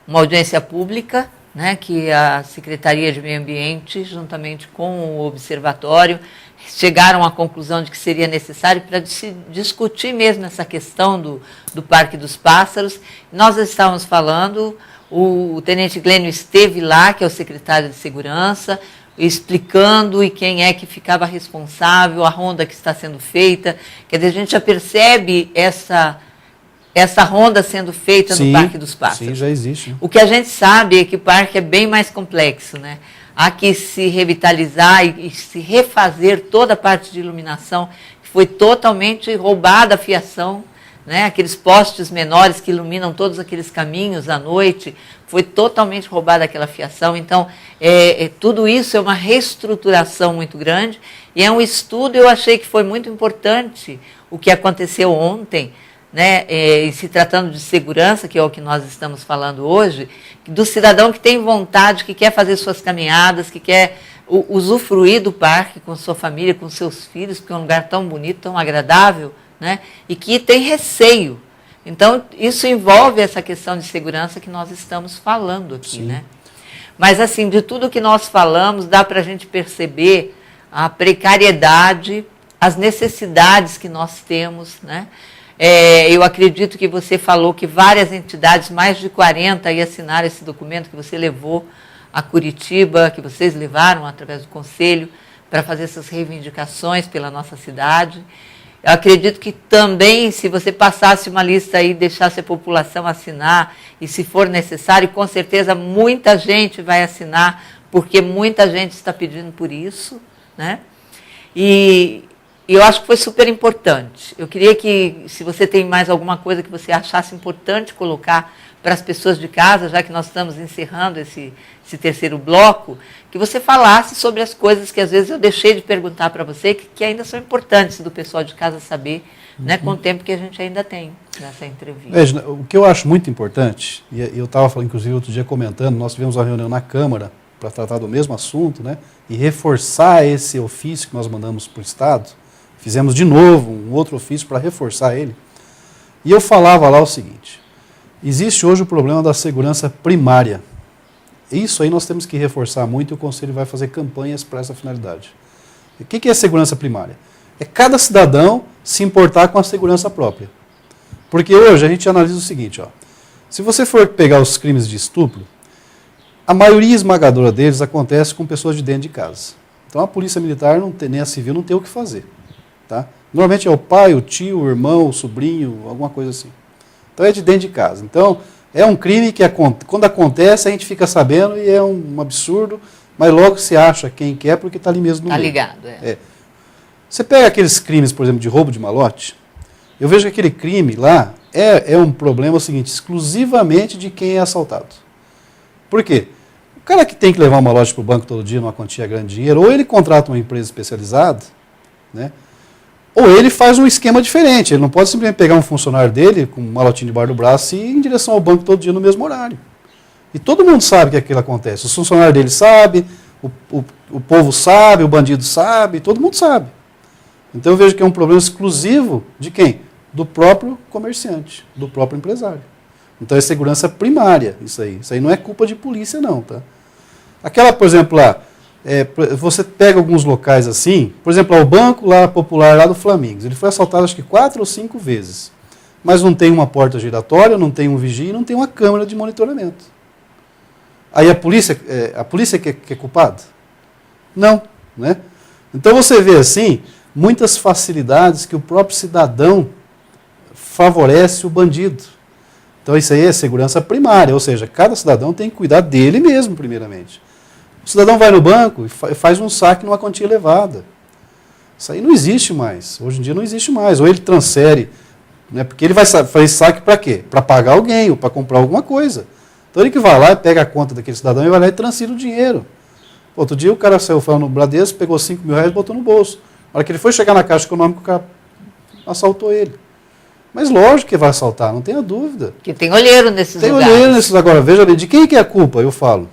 uma audiência pública, né, que a Secretaria de Meio Ambiente, juntamente com o Observatório, chegaram à conclusão de que seria necessário para se discutir mesmo essa questão do Parque dos Pássaros. Nós estávamos falando, o Tenente Glênio esteve lá, que é o secretário de Segurança, explicando e quem é que ficava responsável, a ronda que está sendo feita. Quer dizer, a gente já percebe essa ronda sendo feita no Parque dos Pássaros. Sim, já existe. O que a gente sabe é que o parque é bem mais complexo, né? Há que se revitalizar e se refazer toda a parte de iluminação, que foi totalmente roubada a fiação, né? Aqueles postes menores que iluminam todos aqueles caminhos à noite, foi totalmente roubada aquela fiação. Então, tudo isso é uma reestruturação muito grande e é um estudo. Eu achei que foi muito importante o que aconteceu ontem, né, e se tratando de segurança, que é o que nós estamos falando hoje, do cidadão que tem vontade, que quer fazer suas caminhadas, que quer usufruir do parque com sua família, com seus filhos, porque é um lugar tão bonito, tão agradável, né, e que tem receio. Então, isso envolve essa questão de segurança que nós estamos falando aqui. Né? Mas, assim, de tudo que nós falamos, dá para a gente perceber a precariedade, as necessidades que nós temos, né? Eu acredito que você falou que várias entidades, mais de 40, aí assinaram esse documento que você levou a Curitiba, que vocês levaram através do Conselho, para fazer essas reivindicações pela nossa cidade. Eu acredito que também, se você passasse uma lista aí, deixasse a população assinar, e se for necessário, com certeza muita gente vai assinar, porque muita gente está pedindo por isso, né? E eu acho que foi super importante. Eu queria que, se você tem mais alguma coisa que você achasse importante colocar para as pessoas de casa, já que nós estamos encerrando esse terceiro bloco, que você falasse sobre as coisas que às vezes eu deixei de perguntar para você, que ainda são importantes do pessoal de casa saber, né, com o tempo que a gente ainda tem nessa entrevista. Veja, o que eu acho muito importante, e eu estava falando, inclusive, outro dia comentando, nós tivemos uma reunião na Câmara para tratar do mesmo assunto, né, e reforçar esse ofício que nós mandamos para o Estado. Fizemos de novo um outro ofício para reforçar ele. E eu falava lá o seguinte: existe hoje o problema da segurança primária. Isso aí nós temos que reforçar muito e o Conselho vai fazer campanhas para essa finalidade. O que é segurança primária? É cada cidadão se importar com a segurança própria. Porque hoje a gente analisa o seguinte, ó, se você for pegar os crimes de estupro, a maioria esmagadora deles acontece com pessoas de dentro de casa. Então a polícia militar nem a civil não tem o que fazer. Tá? Normalmente é o pai, o tio, o irmão, o sobrinho, alguma coisa assim. Então é de dentro de casa. Então é um crime que quando acontece a gente fica sabendo e é um absurdo, mas logo se acha quem quer porque está ali mesmo no meio. Está ligado. Você pega aqueles crimes, por exemplo, de roubo de malote, eu vejo que aquele crime lá é um problema seguinte, exclusivamente de quem é assaltado. Por quê? O cara que tem que levar um malote para o banco todo dia numa quantia grande de dinheiro, ou ele contrata uma empresa especializada, né? Ou ele faz um esquema diferente. Ele não pode simplesmente pegar um funcionário dele com um malotinho debaixo do braço e ir em direção ao banco todo dia no mesmo horário. E todo mundo sabe que aquilo acontece. Os funcionários dele sabem, o povo sabe, o bandido sabe, todo mundo sabe. Então eu vejo que é um problema exclusivo de quem? Do próprio comerciante, do próprio empresário. Então é segurança primária isso aí. Isso aí não é culpa de polícia não, tá? Aquela, por exemplo, lá, você pega alguns locais assim, por exemplo, o banco lá popular lá do Flamengo, ele foi assaltado acho que 4 ou 5 vezes, mas não tem uma porta giratória, não tem um vigia, não tem uma câmera de monitoramento. Aí a polícia que é culpada? Não, né? Então você vê assim, muitas facilidades que o próprio cidadão favorece o bandido. Então isso aí é segurança primária, ou seja, cada cidadão tem que cuidar dele mesmo primeiramente. O cidadão vai no banco e faz um saque numa quantia elevada. Isso aí não existe mais. Hoje em dia não existe mais. Ou ele transfere, né, porque ele vai fazer saque para quê? Para pagar alguém ou para comprar alguma coisa. Então ele que vai lá e pega a conta daquele cidadão e vai lá e transfere o dinheiro. Outro dia o cara saiu falando no Bradesco, pegou 5 mil reais e botou no bolso. Na hora que ele foi chegar na Caixa Econômica, o cara assaltou ele. Mas lógico que vai assaltar, não tenha dúvida. Que tem olheiro nesses lugares. Tem olheiro nesses. Agora, veja bem, de quem que é a culpa? Eu falo.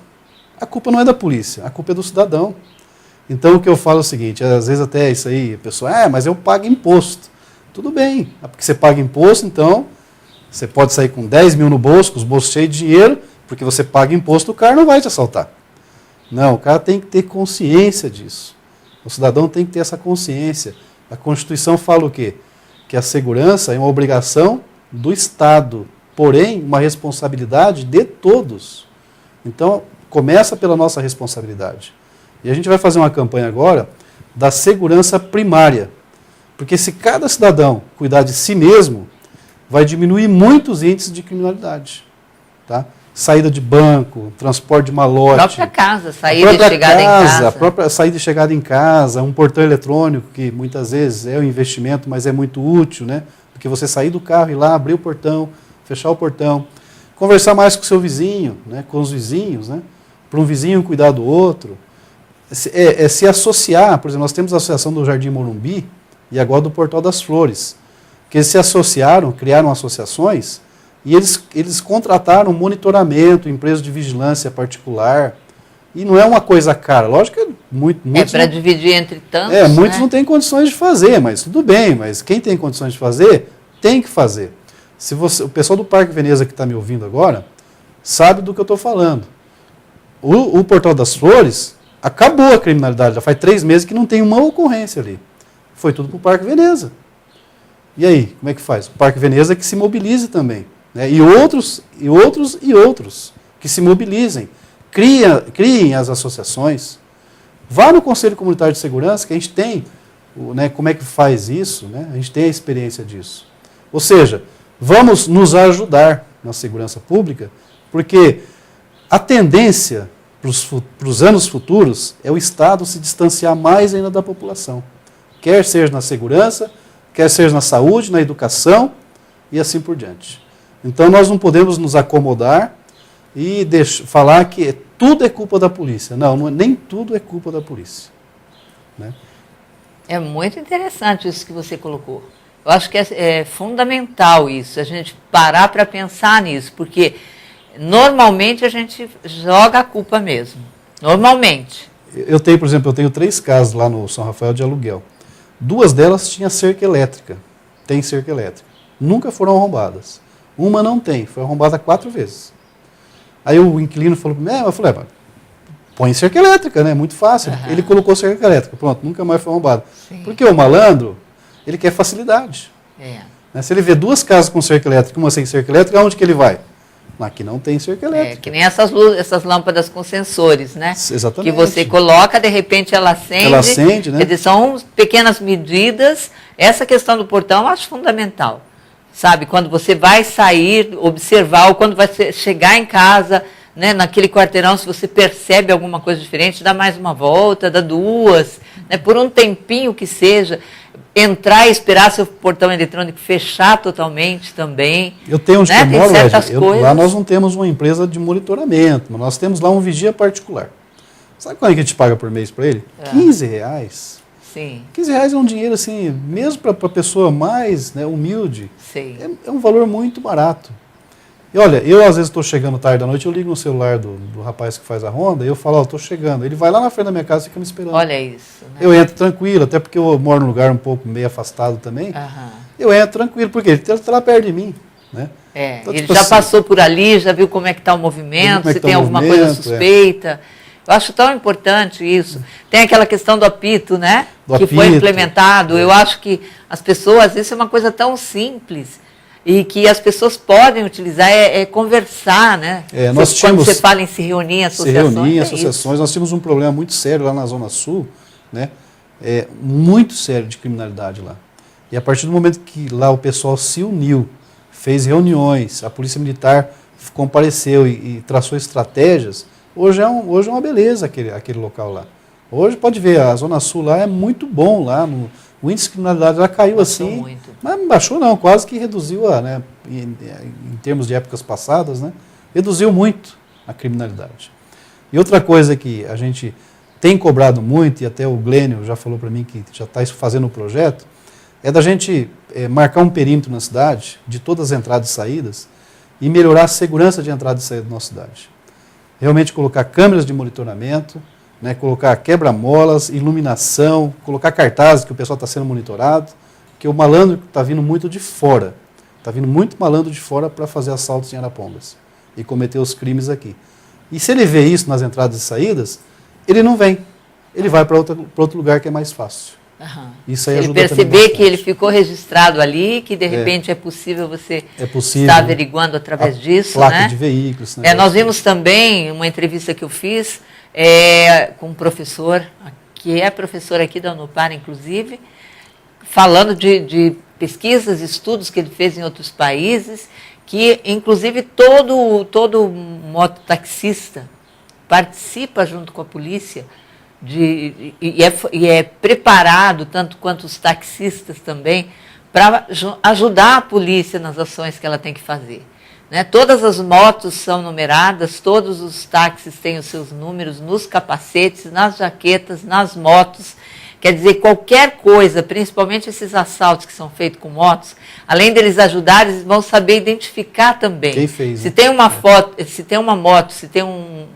A culpa não é da polícia, a culpa é do cidadão. Então o que eu falo é o seguinte, às vezes até isso aí, a pessoa, mas eu pago imposto. Tudo bem, porque você paga imposto, então você pode sair com 10 mil no bolso, com os bolsos cheios de dinheiro, porque você paga imposto, o cara não vai te assaltar. Não, o cara tem que ter consciência disso. O cidadão tem que ter essa consciência. A Constituição fala o quê? Que a segurança é uma obrigação do Estado, porém uma responsabilidade de todos. Então, começa pela nossa responsabilidade. E a gente vai fazer uma campanha agora da segurança primária. Porque se cada cidadão cuidar de si mesmo, vai diminuir muito os índices de criminalidade. Tá? Saída de banco, transporte de malote. A própria casa, saída e chegada em casa. A própria saída e chegada em casa, um portão eletrônico, que muitas vezes é um investimento, mas é muito útil, né? Porque você sair do carro, ir lá, abrir o portão, fechar o portão. Conversar mais com o seu vizinho, né? Com os vizinhos, né? Para um vizinho cuidar do outro. Se associar, por exemplo, nós temos a Associação do Jardim Morumbi e agora do Portal das Flores, que eles se associaram, criaram associações e eles contrataram monitoramento, empresa de vigilância particular, e não é uma coisa cara, lógico que muitos para dividir entre tantos, muitos né? não têm condições de fazer, mas tudo bem, mas quem tem condições de fazer, tem que fazer. O pessoal do Parque Veneza que está me ouvindo agora, sabe do que eu estou falando. O Portal das Flores acabou a criminalidade, já faz 3 meses que não tem uma ocorrência ali. Foi tudo para o Parque Veneza. E aí, como é que faz? O Parque Veneza que se mobilize também. Né? E outros que se mobilizem. Criem as associações. Vá no Conselho Comunitário de Segurança, que a gente tem, né, como é que faz isso, né? A gente tem a experiência disso. Ou seja, vamos nos ajudar na segurança pública, porque a tendência para os anos futuros é o Estado se distanciar mais ainda da população. Quer seja na segurança, quer seja na saúde, na educação e assim por diante. Então nós não podemos nos acomodar e falar que tudo é culpa da polícia. Não, nem tudo é culpa da polícia. Né? É muito interessante isso que você colocou. Eu acho que é fundamental isso, a gente parar para pensar nisso, porque normalmente a gente joga a culpa mesmo. Normalmente. Eu tenho, por exemplo, 3 casas lá no São Rafael de aluguel. 2 delas tinham cerca elétrica. Tem cerca elétrica. Nunca foram arrombadas. Uma não tem, foi arrombada 4 vezes. Aí o inquilino falou para mim, eu falei, põe cerca elétrica, né? Muito fácil. Uhum. Ele colocou cerca elétrica, pronto, nunca mais foi arrombado. Sim. Porque o malandro, ele quer facilidade. Né? Se ele vê 2 casas com cerca elétrica, uma sem cerca elétrica, aonde que ele vai? Aqui não tem cerca elétrica. Que nem essas lâmpadas com sensores, né? Exatamente. Que você coloca, de repente ela acende. Ela acende, né? Quer dizer, são pequenas medidas. Essa questão do portão eu acho fundamental. Sabe, quando você vai sair, observar, ou quando vai chegar em casa, né, naquele quarteirão, se você percebe alguma coisa diferente, dá mais uma volta, dá 2, né, por um tempinho que seja, entrar e esperar seu portão eletrônico fechar totalmente também. Eu tenho onde né? eu moro, coisas... lá nós não temos uma empresa de monitoramento, mas nós temos lá um vigia particular. Sabe quanto é que a gente paga por mês para ele? R$15. Sim. R$15 é um dinheiro, assim, mesmo para a pessoa mais, né, humilde, Sim. É um valor muito barato. E olha, eu às vezes estou chegando tarde da noite, eu ligo no celular do rapaz que faz a ronda, e eu falo, estou chegando. Ele vai lá na frente da minha casa e fica me esperando. Olha isso. Né? Eu entro tranquilo, até porque eu moro num lugar um pouco meio afastado também. Eu entro tranquilo, porque ele está lá perto de mim. Né? Então, ele tipo já assim, passou por ali, já viu como é que está o movimento, se tem alguma coisa suspeita. Eu acho tão importante isso. Tem aquela questão do apito, né? Que foi implementado. Eu acho que as pessoas, isso é uma coisa tão simples e que as pessoas podem utilizar, conversar, né? Quando você fala em se reunir em associações. Se reunir em associações. Nós tínhamos um problema muito sério lá na Zona Sul, né? Muito sério de criminalidade lá. E a partir do momento que lá o pessoal se uniu, fez reuniões, a Polícia Militar compareceu e traçou estratégias, hoje é uma beleza aquele local lá. Hoje pode ver, a Zona Sul lá é muito bom lá, o índice de criminalidade já caiu assim, muito. Mas não baixou não, quase que reduziu, né, em termos de épocas passadas, né, reduziu muito a criminalidade. E outra coisa que a gente tem cobrado muito, e até o Glênio já falou para mim que já está fazendo o projeto, é da gente marcar um perímetro na cidade, de todas as entradas e saídas, e melhorar a segurança de entrada e saída da nossa cidade. Realmente colocar câmeras de monitoramento, né, colocar quebra-molas, iluminação, colocar cartazes que o pessoal está sendo monitorado, que o malandro está vindo muito de fora. Está vindo muito malandro de fora para fazer assaltos em Arapongas e cometer os crimes aqui. E se ele vê isso nas entradas e saídas, ele não vem. Ele vai para outro lugar que é mais fácil. Isso aí ajuda também bastante. Perceber que ele ficou registrado ali, que de repente é possível você estar averiguando através disso. Placa né? de veículos. Nós vimos também uma entrevista que eu fiz com um professor, que é professor aqui da Unopar, inclusive, falando de pesquisas, estudos que ele fez em outros países, que inclusive todo mototaxista participa junto com a polícia e é preparado, tanto quanto os taxistas também, para ajudar a polícia nas ações que ela tem que fazer. Né? Todas as motos são numeradas, todos os táxis têm os seus números nos capacetes, nas jaquetas, nas motos. Quer dizer, qualquer coisa, principalmente esses assaltos que são feitos com motos, além deles ajudarem, eles vão saber identificar também. Quem fez, se tem uma se tem uma moto, se tem um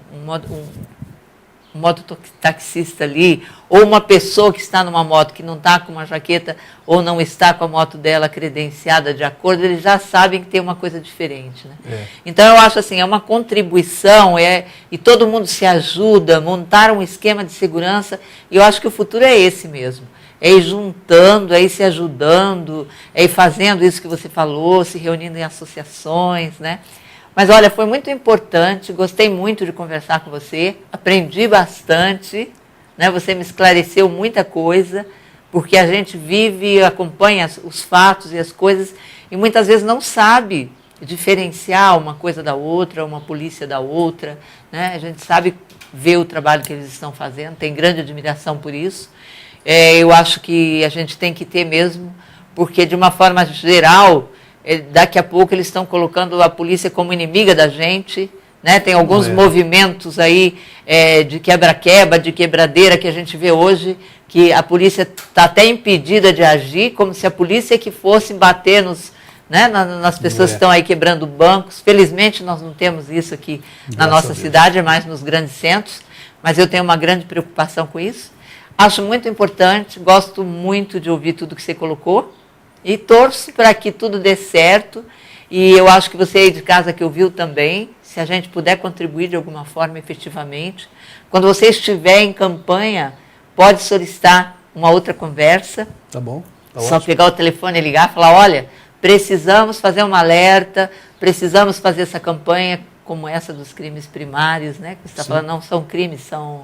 mototaxista ali, ou uma pessoa que está numa moto que não está com uma jaqueta ou não está com a moto dela credenciada de acordo, eles já sabem que tem uma coisa diferente. Né? Então eu acho assim, é uma contribuição, e todo mundo se ajuda, montar um esquema de segurança, e eu acho que o futuro é esse mesmo. É ir juntando, é ir se ajudando, é ir fazendo isso que você falou, se reunindo em associações, né? Mas, olha, foi muito importante, gostei muito de conversar com você, aprendi bastante, né? Você me esclareceu muita coisa, porque a gente vive, acompanha os fatos e as coisas, e muitas vezes não sabe diferenciar uma coisa da outra, uma polícia da outra, né? A gente sabe ver o trabalho que eles estão fazendo, tem grande admiração por isso. Eu acho que a gente tem que ter mesmo, porque de uma forma geral, daqui a pouco eles estão colocando a polícia como inimiga da gente, né? Tem alguns movimentos aí de quebra-quebra, de quebradeira que a gente vê hoje, que a polícia está até impedida de agir, como se a polícia que fosse bater nas pessoas que estão aí quebrando bancos. Felizmente nós não temos isso aqui na nossa cidade, é mais nos grandes centros, mas eu tenho uma grande preocupação com isso. Acho muito importante, gosto muito de ouvir tudo que você colocou, e torço para que tudo dê certo, e eu acho que você aí de casa que ouviu também, se a gente puder contribuir de alguma forma efetivamente, quando você estiver em campanha, pode solicitar uma outra conversa. Tá bom. Tá só ótimo. Pegar o telefone e ligar e falar, olha, precisamos fazer um alerta, precisamos fazer essa campanha como essa dos crimes primários, né? Que você está falando, não são crimes, são...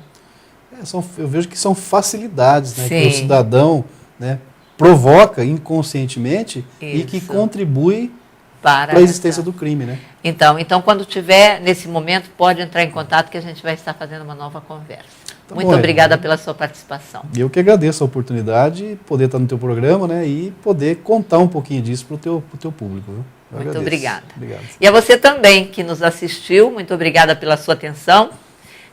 eu vejo que são facilidades, né? Sim. Que o cidadão, né, provoca inconscientemente Isso. e que contribui para a existência do crime, né? Então, quando tiver nesse momento, pode entrar em contato que a gente vai estar fazendo uma nova conversa. Tá Muito bom, obrigada pela sua participação. Eu que agradeço a oportunidade, poder estar no teu programa, né, e poder contar um pouquinho disso para o teu público. Viu? Muito obrigada. Obrigado. E a você também que nos assistiu, muito obrigada pela sua atenção.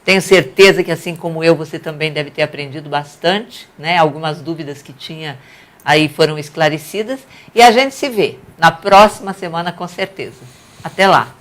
Tenho certeza que, assim como eu, você também deve ter aprendido bastante, né? Algumas dúvidas que tinha aí foram esclarecidas. E a gente se vê na próxima semana, com certeza. Até lá!